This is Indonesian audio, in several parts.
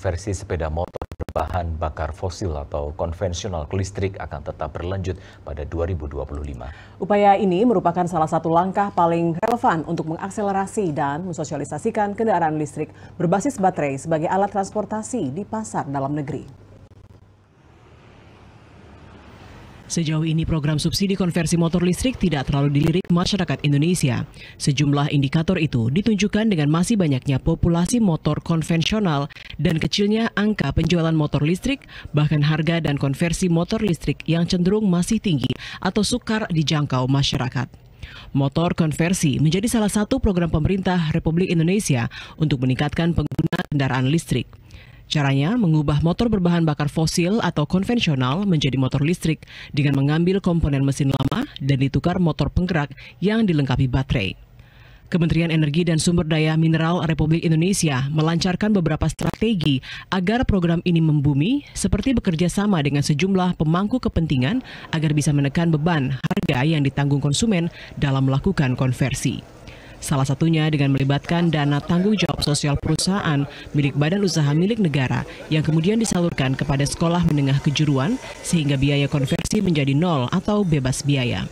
konversi sepeda motor berbahan bakar fosil atau konvensional ke listrik akan tetap berlanjut pada 2025. Upaya ini merupakan salah satu langkah paling relevan untuk mengakselerasi dan mensosialisasikan kendaraan listrik berbasis baterai sebagai alat transportasi di pasar dalam negeri. Sejauh ini program subsidi konversi motor listrik tidak terlalu dilirik masyarakat Indonesia. Sejumlah indikator itu ditunjukkan dengan masih banyaknya populasi motor konvensional dan kecilnya angka penjualan motor listrik, bahkan harga dan konversi motor listrik yang cenderung masih tinggi atau sukar dijangkau masyarakat. Motor konversi menjadi salah satu program pemerintah Republik Indonesia untuk meningkatkan pengguna kendaraan listrik. Caranya mengubah motor berbahan bakar fosil atau konvensional menjadi motor listrik dengan mengambil komponen mesin lama dan ditukar motor penggerak yang dilengkapi baterai. Kementerian Energi dan Sumber Daya Mineral Republik Indonesia melancarkan beberapa strategi agar program ini membumi, seperti bekerja sama dengan sejumlah pemangku kepentingan agar bisa menekan beban harga yang ditanggung konsumen dalam melakukan konversi. Salah satunya dengan melibatkan dana tanggung jawab sosial perusahaan milik badan usaha milik negara yang kemudian disalurkan kepada sekolah menengah kejuruan sehingga biaya konversi menjadi nol atau bebas biaya.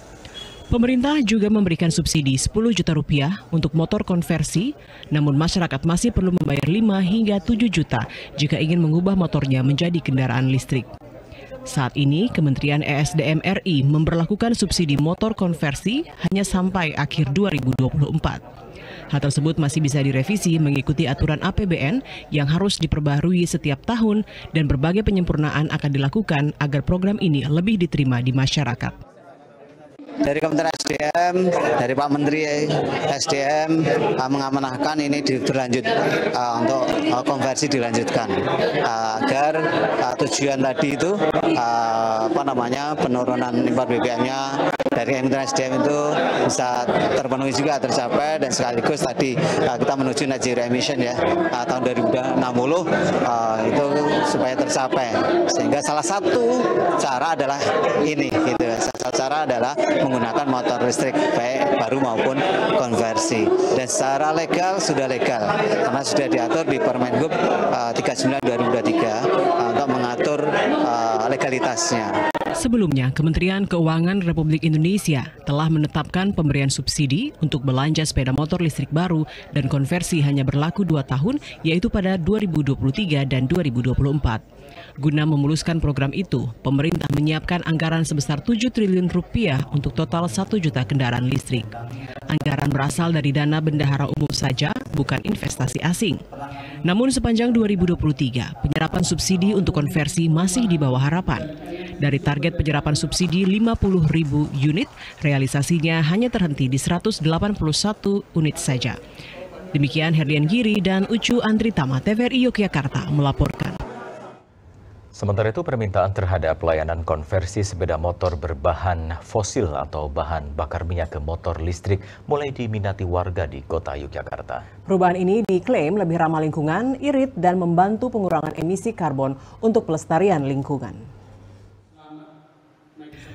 Pemerintah juga memberikan subsidi 10 juta rupiah untuk motor konversi, namun masyarakat masih perlu membayar 5 hingga 7 juta jika ingin mengubah motornya menjadi kendaraan listrik. Saat ini, Kementerian ESDM RI memberlakukan subsidi motor konversi hanya sampai akhir 2024. Hal tersebut masih bisa direvisi mengikuti aturan APBN yang harus diperbaharui setiap tahun dan berbagai penyempurnaan akan dilakukan agar program ini lebih diterima di masyarakat. Dari Kementerian SDM, dari Pak Menteri SDM mengamanahkan ini berlanjut untuk konversi dilanjutkan agar tujuan tadi itu penurunan impor BBM-nya dari Kementerian SDM itu bisa terpenuhi juga tercapai, dan sekaligus tadi kita menuju net zero emission ya tahun 2060 itu supaya tercapai, sehingga salah satu cara adalah ini gitu. Salah satu cara adalah menggunakan motor listrik baik baru maupun konversi, dan secara legal sudah legal karena sudah diatur di Permen Hub 39/2023 untuk mengatur legalitasnya. Sebelumnya, Kementerian Keuangan Republik Indonesia telah menetapkan pemberian subsidi untuk belanja sepeda motor listrik baru dan konversi hanya berlaku 2 tahun, yaitu pada 2023 dan 2024. Guna memuluskan program itu, pemerintah menyiapkan anggaran sebesar 7 triliun rupiah untuk total 1 juta kendaraan listrik. Anggaran berasal dari dana bendahara umum saja, bukan investasi asing. Namun sepanjang 2023, penyerapan subsidi untuk konversi masih di bawah harapan. Dari target penyerapan subsidi 50.000 unit, realisasinya hanya terhenti di 181 unit saja. Demikian Herlian Giri dan Ucu Andritama, TVRI Yogyakarta melaporkan. Sementara itu, permintaan terhadap layanan konversi sepeda motor berbahan fosil atau bahan bakar minyak ke motor listrik mulai diminati warga di kota Yogyakarta. Perubahan ini diklaim lebih ramah lingkungan, irit, dan membantu pengurangan emisi karbon untuk pelestarian lingkungan.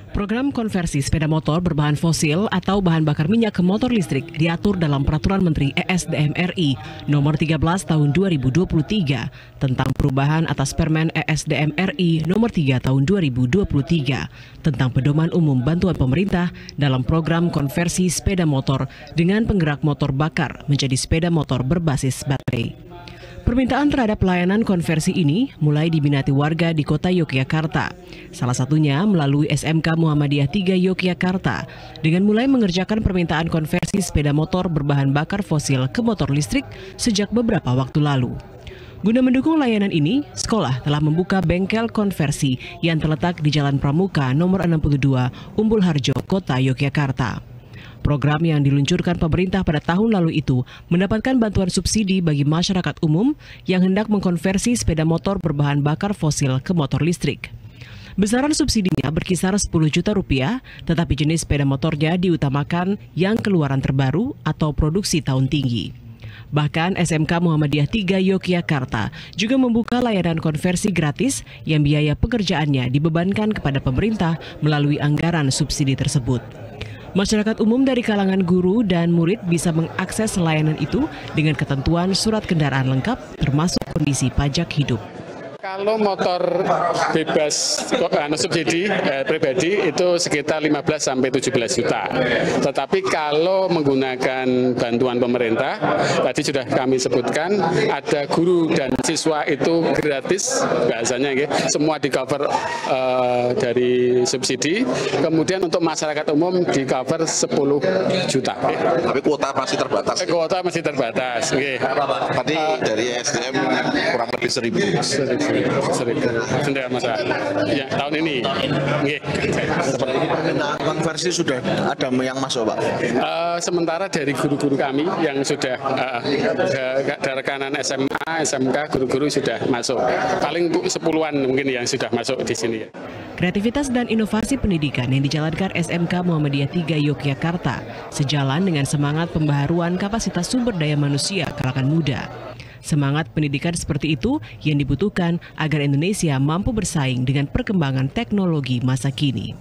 Program konversi sepeda motor berbahan fosil atau bahan bakar minyak ke motor listrik diatur dalam Peraturan Menteri ESDM RI Nomor 13 Tahun 2023 tentang perubahan atas Permen ESDM RI Nomor 3 Tahun 2023 tentang pedoman umum bantuan pemerintah dalam program konversi sepeda motor dengan penggerak motor bakar menjadi sepeda motor berbasis baterai. Permintaan terhadap layanan konversi ini mulai diminati warga di kota Yogyakarta. Salah satunya melalui SMK Muhammadiyah 3 Yogyakarta dengan mulai mengerjakan permintaan konversi sepeda motor berbahan bakar fosil ke motor listrik sejak beberapa waktu lalu. Guna mendukung layanan ini, sekolah telah membuka bengkel konversi yang terletak di Jalan Pramuka nomor 62, Umbul Harjo, Kota Yogyakarta. Program yang diluncurkan pemerintah pada tahun lalu itu mendapatkan bantuan subsidi bagi masyarakat umum yang hendak mengkonversi sepeda motor berbahan bakar fosil ke motor listrik. Besaran subsidinya berkisar 10 juta rupiah, tetapi jenis sepeda motornya diutamakan yang keluaran terbaru atau produksi tahun tinggi. Bahkan SMK Muhammadiyah 3 Yogyakarta juga membuka layanan konversi gratis yang biaya pekerjaannya dibebankan kepada pemerintah melalui anggaran subsidi tersebut. Masyarakat umum dari kalangan guru dan murid bisa mengakses layanan itu dengan ketentuan surat kendaraan lengkap termasuk kondisi pajak hidup. Kalau motor bebas subsidi pribadi itu sekitar 15 sampai 17 juta. Tetapi kalau menggunakan bantuan pemerintah, tadi sudah kami sebutkan, ada guru dan siswa itu gratis, bahasanya semua di cover dari subsidi. Kemudian untuk masyarakat umum di cover 10 juta. Tapi kuota masih terbatas. Kuota masih terbatas. Tadi dari SDM kurang lebih 1.000. Sendiri masalah. Ya, tahun ini. Permintaan konversi sudah ada yang masuk, Pak? Sementara dari guru-guru kami yang sudah rekanan SMA, SMK, guru-guru sudah masuk. Paling 10-an mungkin yang sudah masuk di sini. Kreativitas dan inovasi pendidikan yang dijalankan SMK Muhammadiyah 3 Yogyakarta sejalan dengan semangat pembaharuan kapasitas sumber daya manusia kalangan muda. Semangat pendidikan seperti itu yang dibutuhkan agar Indonesia mampu bersaing dengan perkembangan teknologi masa kini.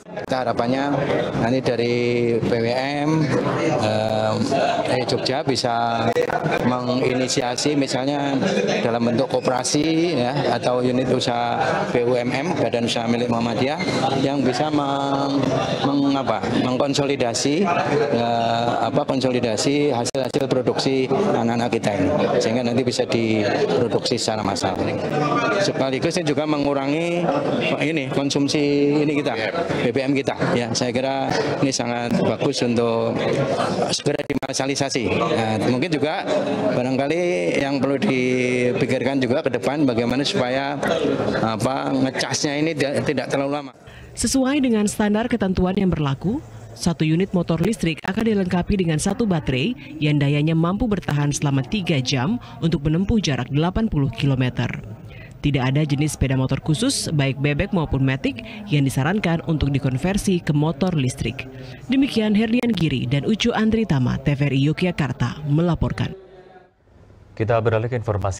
Kita harapannya nanti dari PWM Jogja bisa menginisiasi misalnya dalam bentuk koperasi ya, atau unit usaha BUMM Badan Usaha Milik Muhammadiyah yang bisa mengkonsolidasi konsolidasi hasil-hasil produksi anak-anak kita ini sehingga nanti bisa diproduksi secara massal. Sekaligus juga mengurangi konsumsi kita BBM kita ya, saya kira ini sangat bagus untuk segera dimassalisasi. Mungkin juga barangkali yang perlu dipikirkan juga ke depan bagaimana supaya ngecasnya ini tidak terlalu lama. Sesuai dengan standar ketentuan yang berlaku, satu unit motor listrik akan dilengkapi dengan satu baterai yang dayanya mampu bertahan selama 3 jam untuk menempuh jarak 80 km. Tidak ada jenis sepeda motor khusus, baik bebek maupun matic, yang disarankan untuk dikonversi ke motor listrik. Demikian Herdian Giri dan Ucu Andritama, TVRI Yogyakarta, melaporkan. Kita beralih ke informasi